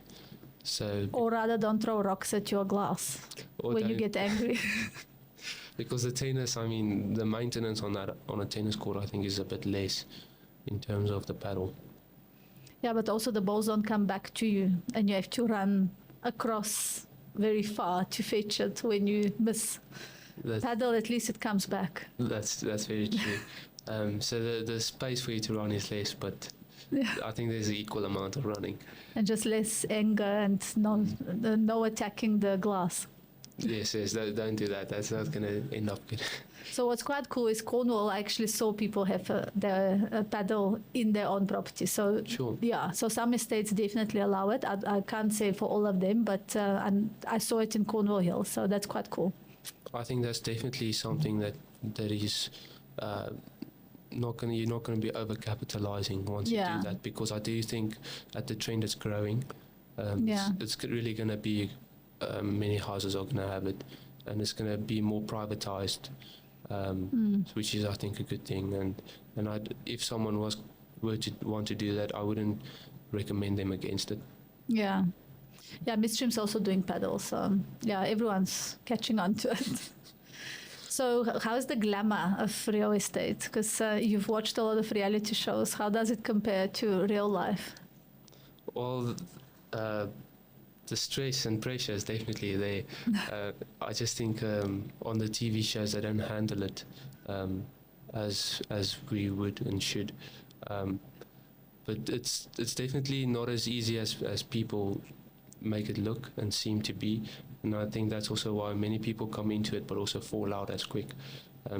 So Or rather, don't throw rocks at your glass or when you don't- get angry. because the tennis, I mean, the maintenance on a tennis court, I think, is a bit less in terms of the paddle. Yeah, but also the balls don't come back to you, and you have to run across very far to fetch it when you miss. That's Paddle, at least it comes back. that's very true. So the space for you to run is less, but Yeah. I think there's an equal amount of running. And just less anger and no attacking the glass. Yes, don't do that. That's not going to end up good. So what's quite cool is Cornwall, I actually saw people have their paddle in their own property. So Sure. yeah, so some estates definitely allow it. I can't say for all of them, but I saw it in Cornwall Hill, so that's quite cool. I think that's definitely something that is you're not going to be overcapitalizing once you Yeah. do that, because I do think that the trend is growing. Yeah. It's really going to be many houses are going to have it, and it's going to be more privatized, which is, I think, a good thing. And if someone were to want to do that, I wouldn't recommend them against it. Yeah. Yeah, Midstream's also doing paddle, so yeah, everyone's catching on to it. So how's the glamour of real estate? Because you've watched a lot of reality shows. How does it compare to real life? Well, the stress and pressure is definitely there. I just think on the TV shows they don't handle it as we would and should. But it's definitely not as easy as people make it look and seem to be. And I think that's also why many people come into it but also fall out as quick,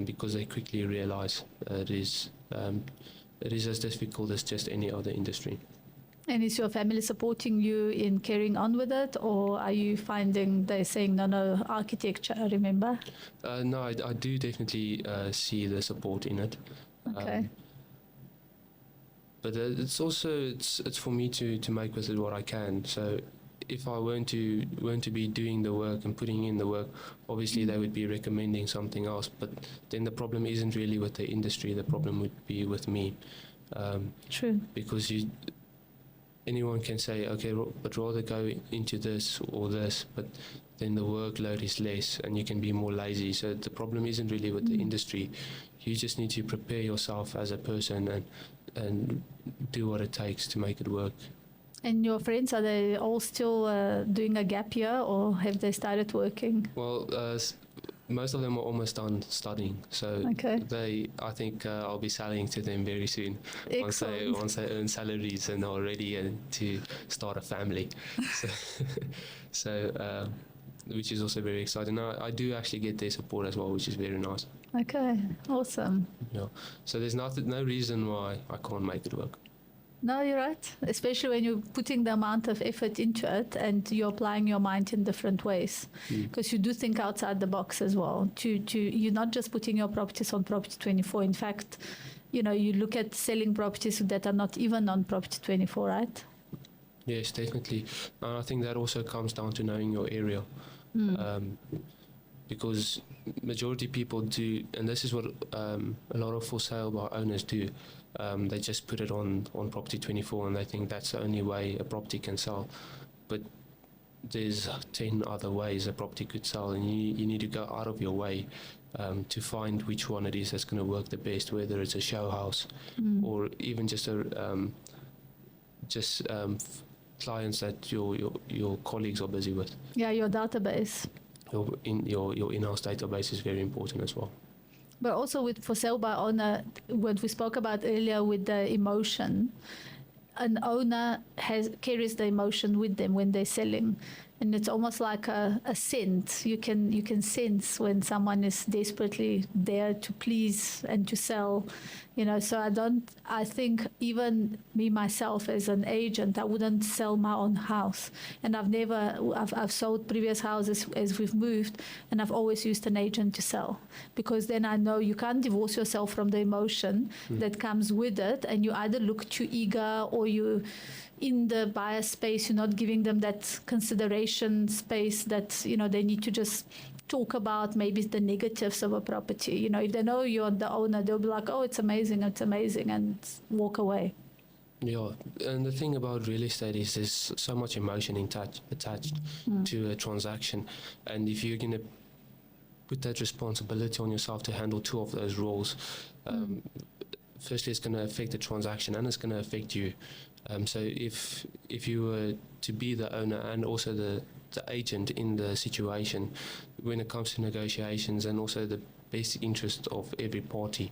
because they quickly realize it is as difficult as just any other industry. And is your family supporting you in carrying on with it, or are you finding they're saying, no, architecture, remember? No, I do definitely see the support in it. Okay. But it's also it's for me to make with it what I can. So if I weren't to be doing the work and putting in the work, obviously they would be recommending something else. But then the problem isn't really with the industry. The problem would be with me. True. Because anyone can say, okay, but rather go into this or this, but then the workload is less and you can be more lazy. So the problem isn't really with the industry. You just need to prepare yourself as a person and do what it takes to make it work. And your friends, are they all still doing a gap year, or have they started working? Well, most of them are almost done studying, so Okay. I think I'll be selling to them very soon. Excellent. Once they earn salaries and are ready to start a family. So which is also very exciting. I do actually get their support as well, which is very nice. Okay, awesome. Yeah. So there's no reason why I can't make it work. No, you're right. Especially when you're putting the amount of effort into it and you're applying your mind in different ways. Because you do think outside the box as well. You're not just putting your properties on Property 24. In fact, you look at selling properties that are not even on Property 24, right? Yes, definitely. And I think that also comes down to knowing your area. Because majority people do, and this is what a lot of for sale by owners do. They just put it on Property 24 and they think that's the only way a property can sell. But there's 10 other ways a property could sell, and you need to go out of your way to find which one it is that's going to work the best, whether it's a show house or even just clients that your colleagues are busy with. Yeah, your database. Your in-house database is very important as well. But also with for sale by owner, what we spoke about earlier with the emotion, an owner carries the emotion with them when they're selling. And it's almost like a scent. You can sense when someone is desperately there to please and to sell, So I think even me myself as an agent, I wouldn't sell my own house. And I've sold previous houses as we've moved, and I've always used an agent to sell, because then I know you can't divorce yourself from the emotion that comes with it, and you either look too eager or you. In the buyer space, you're not giving them that consideration space that they need to just talk about maybe the negatives of a property. You know, if they know you're the owner, they'll be like, oh, it's amazing, and walk away. Yeah, and the thing about real estate is there's so much emotion attached to a transaction, and if you're going to put that responsibility on yourself to handle two of those roles, firstly it's going to affect the transaction and it's going to affect you. So if you were to be the owner and also the agent in the situation, when it comes to negotiations and also the basic interest of every party,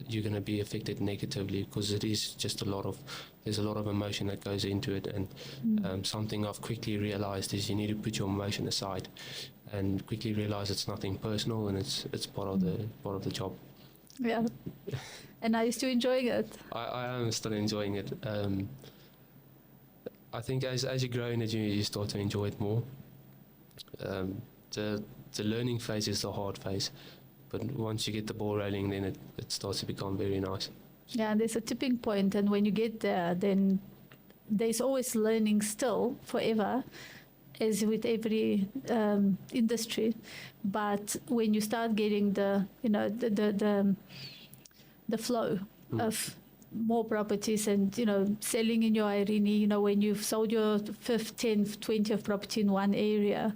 you're going to be affected negatively, because it is just there's a lot of emotion that goes into it, and something I've quickly realized is you need to put your emotion aside and quickly realize it's nothing personal, and it's part of the job. Yeah. And are you still enjoying it? I am still enjoying it. I think as you grow in it, you start to enjoy it more. The learning phase is the hard phase, but once you get the ball rolling, then it starts to become very nice. Yeah, and there's a tipping point, and when you get there, then there's always learning still forever, as with every industry. But when you start getting the flow of more properties, and selling in your arena, when you've sold your 5th, 10th, 20th property in one area,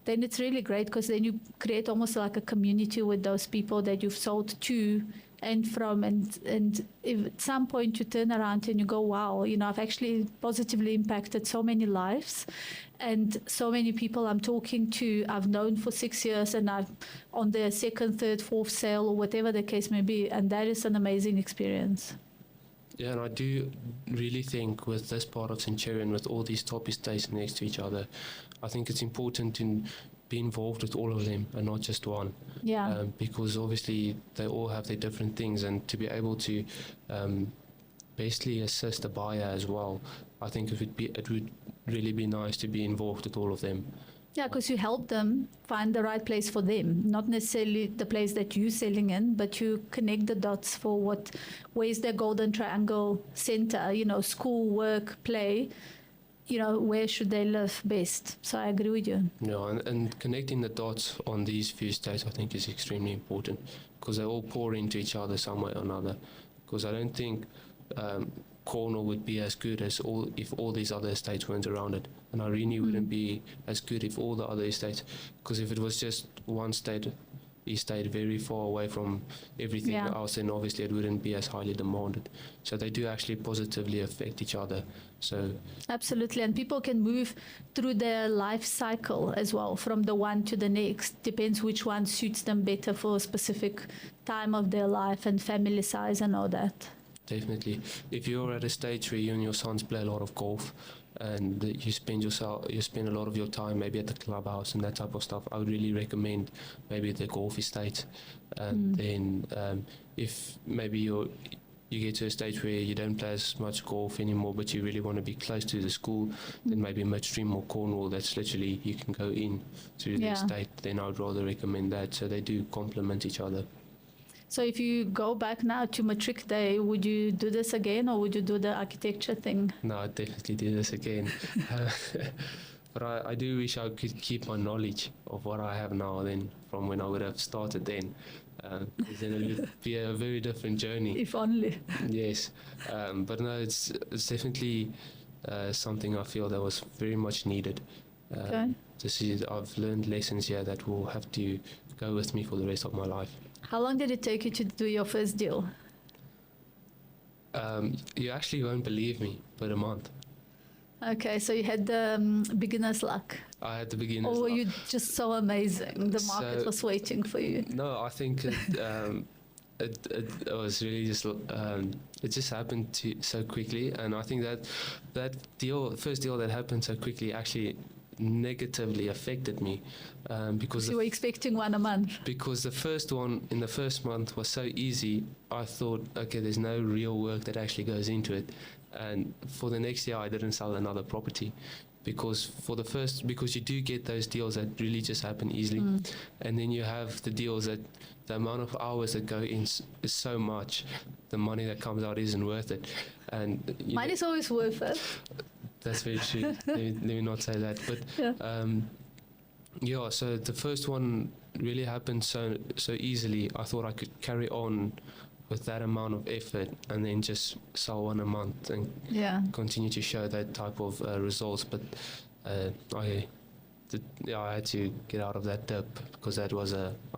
then it's really great, because then you create almost like a community with those people that you've sold to and from, and if at some point you turn around and you go, wow, I've actually positively impacted so many lives, and so many people I'm talking to I've known for 6 years, and I've on their 2nd, 3rd, 4th sale, or whatever the case may be, and that is an amazing experience. Yeah, and I do really think with this part of Centurion, with all these top estates next to each other, I think it's important to be involved with all of them and not just one. Yeah. Because obviously they all have their different things, and to be able to basically assist the buyer as well, I think it would really be nice to be involved with all of them. Yeah, because you help them find the right place for them, not necessarily the place that you're selling in, but you connect the dots for where's their golden triangle center, school, work, play, where should they live best. So I agree with you. Yeah, and connecting the dots on these few states, I think, is extremely important, because they all pour into each other some way or another. Because I don't think Cornwall would be as good as if all these other estates weren't around it, and Irene wouldn't be as good if all the other estates, because if it was just one state, he stayed very far away from everything else, then obviously it wouldn't be as highly demanded. So they do actually positively affect each other. So absolutely, and people can move through their life cycle as well, from the one to the next. Depends which one suits them better for a specific time of their life and family size and all that. Definitely. If you're at a stage where you and your sons play a lot of golf, and you spend a lot of your time maybe at the clubhouse and that type of stuff, I would really recommend maybe the golf estate. And then if maybe you get to a stage where you don't play as much golf anymore, but you really want to be close to the school, then maybe Midstream or Cornwall, that's literally, you can go in through the estate, then I would rather recommend that. So they do complement each other. So if you go back now to Matric Day, would you do this again, or would you do the architecture thing? No, I'd definitely do this again. But I do wish I could keep my knowledge of what I have now then from when I would have started then. Because then it would be a very different journey. If only. Yes. But no, it's definitely something I feel that was very much needed. Okay. To see that I've learned lessons here that will have to go with me for the rest of my life. How long did it take you to do your first deal? You actually won't believe me, but a month. Okay, so you had the beginner's luck. I had the beginner's luck. Or were you just so amazing? The market was waiting for you. No, I think it was really just it just happened so quickly, and I think that first deal that happened so quickly actually negatively affected me, because you were expecting one a month. Because the first one in the first month was so easy, I thought, okay, there's no real work that actually goes into it, and for the next year I didn't sell another property, because you do get those deals that really just happen easily, and then you have the deals that the amount of hours that go in is so much, the money that comes out isn't worth it, and mine is always worth it. That's very true. let me not say that, but Yeah, so the first one really happened so easily. I thought I could carry on with that amount of effort and then just sell one a month and Yeah. continue to show that type of results. But I had to get out of that dip because that was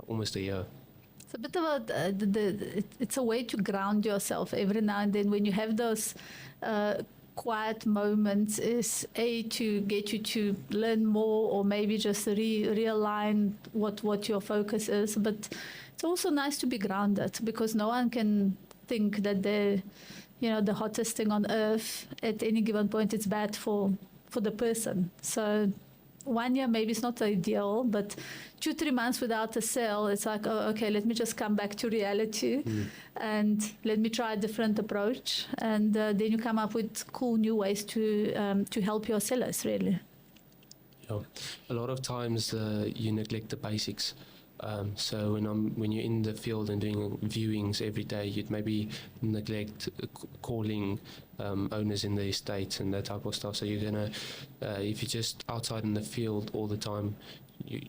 almost a year. It's a bit about it's a way to ground yourself every now and then when you have those quiet moments, is to get you to learn more or maybe just realign what your focus is. But it's also nice to be grounded because no one can think that they're the hottest thing on earth at any given point. It's bad for the person. So 1 year maybe it's not ideal, but 2-3 months without a sale, it's like, oh, okay, let me just come back to reality and let me try a different approach. And then you come up with cool new ways to help your sellers, really. Yeah. A lot of times you neglect the basics. So when you're in the field and doing viewings every day, you'd maybe neglect calling owners in the estates and that type of stuff. So you're gonna, if you're just outside in the field all the time, you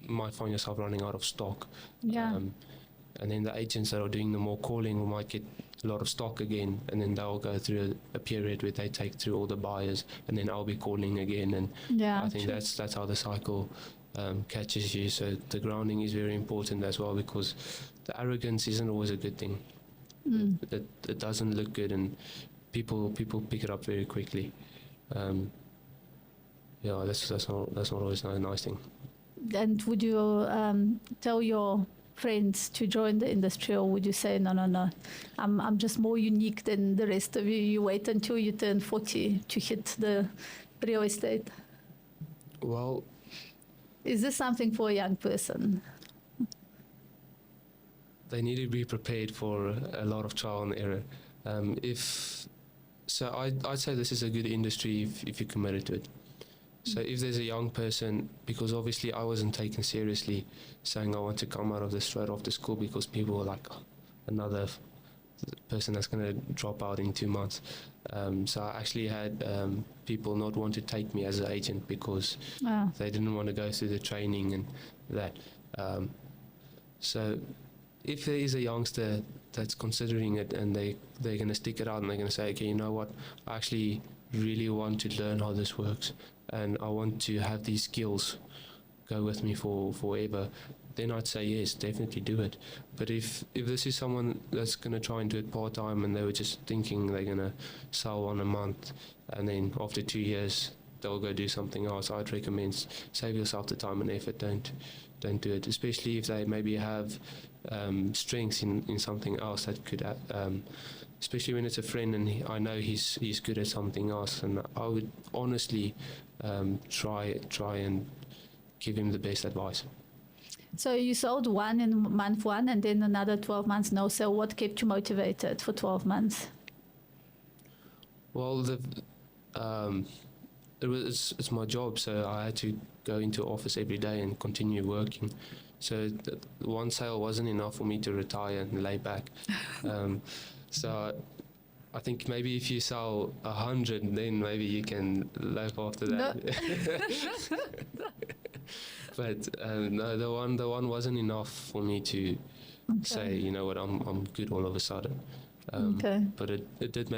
might find yourself running out of stock. Yeah. And then the agents that are doing the more calling might get a lot of stock again, and then they'll go through a period where they take through all the buyers, and then I'll be calling again. And Yeah, I think true. that's how the cycle catches you. So the grounding is very important as well, because the arrogance isn't always a good thing. It doesn't look good, and people pick it up very quickly. Yeah, that's not always a nice thing. And would you tell your friends to join the industry, or would you say no, I'm just more unique than the rest of you? You wait until you turn 40 to hit the real estate. Well, Is this something for a young person? they need to be prepared for a lot of trial and error. I'd say this is a good industry if you're committed to it. So if there's a young person, because obviously I wasn't taken seriously, saying I want to come out of this straight after school, because people were like, oh, another person that's going to drop out in 2 months. So I actually had people not want to take me as an agent because they didn't want to go through the training and that. So if there is a youngster that's considering it and they're going to stick it out and they're going to say, okay, you know what, I actually really want to learn how this works and I want to have these skills go with me for forever, then I'd say yes, definitely do it. But if this is someone that's going to try and do it part-time and they were just thinking they're going to sell one a month and then after 2 years they'll go do something else, I'd recommend save yourself the time and effort. Don't do it, especially if they maybe have strengths in something else that could especially when it's a friend and I know he's good at something else, and I would honestly try and give him the best advice. So you sold one in month 1 and then another 12 months no sale. What kept you motivated for 12 months? Well, it's my job, so I had to go into office every day and continue working. So one sale wasn't enough for me to retire and lay back. So I think maybe if you sell 100, then maybe you can live after that. No. But no, the one wasn't enough for me to say, you know what, I'm good all of a sudden. Okay. But it did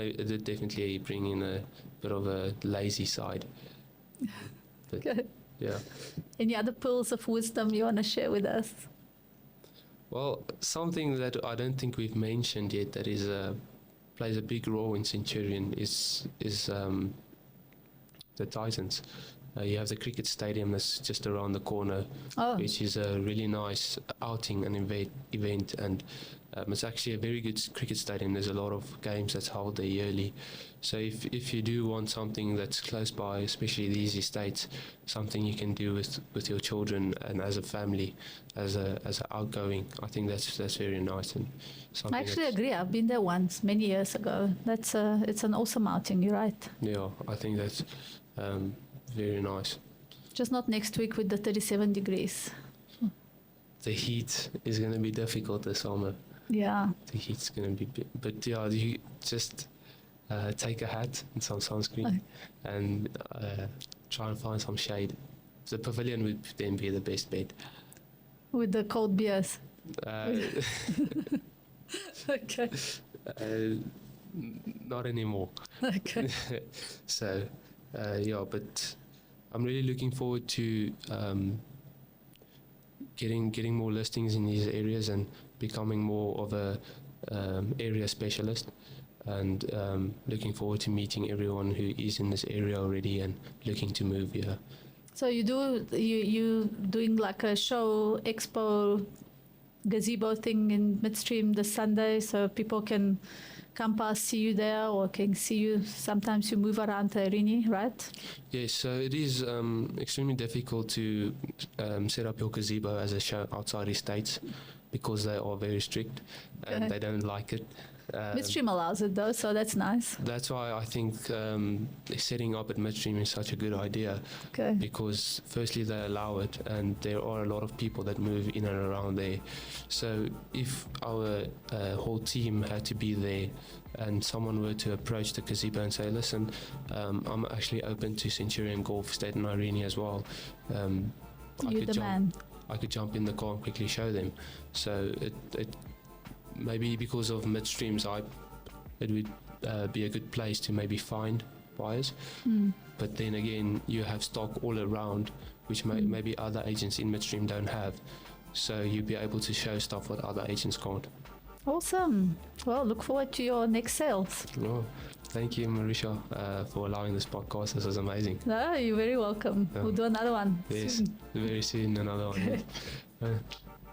definitely bring in a bit of a lazy side. But, Okay. yeah. Any other pearls of wisdom you want to share with us? Well, something that I don't think we've mentioned yet that is plays a big role in Centurion is the Titans. You have the cricket stadium that's just around the corner, which is a really nice outing and event, and it's actually a very good cricket stadium. There's a lot of games that's held there yearly. So if you do want something that's close by, especially these estates, something you can do with your children and as a family, as a outgoing, I think that's very nice. And something I actually agree. I've been there once, many years ago. It's an awesome outing. You're right. Yeah, I think that's very nice. Just not next week with the 37 degrees. The heat is going to be difficult this summer. Yeah. The heat's going to be, but yeah, you just take a hat and some sunscreen and try and find some shade. the pavilion would then be the best bet. With the cold beers. Uh, Okay. not anymore. Okay. So, yeah, but I'm really looking forward to getting more listings in these areas and becoming more of a area specialist. And looking forward to meeting everyone who is in this area already and looking to move here. So you doing like a show, expo, gazebo thing in midstream this Sunday, so people can come past, see you there, or can see you. Sometimes you move around the arena, right? Yes, so it is extremely difficult to set up your gazebo as a show outside the States because they are very strict and Okay. they don't like it. Midstream allows it though, so that's nice. That's why I think setting up at midstream is such a good idea, Okay. because firstly they allow it and there are a lot of people that move in and around there. So if our whole team had to be there and someone were to approach the gazebo and say, listen, I'm actually open to Centurion Golf State and Irene as well, You're the man. I could jump in the car and quickly show them. So it maybe because of midstreams, it would be a good place to maybe find buyers. Mm. But then again, you have stock all around, which maybe other agents in midstream don't have. So you'll be able to show stuff what other agents can't. Awesome. Well, look forward to your next sales. Oh, thank you, Marisha, for allowing this podcast. This was amazing. No, you're very welcome. Yeah. We'll do another one. Yes, soon. very soon another one. Okay.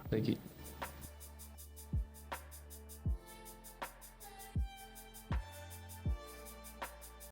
Thank you.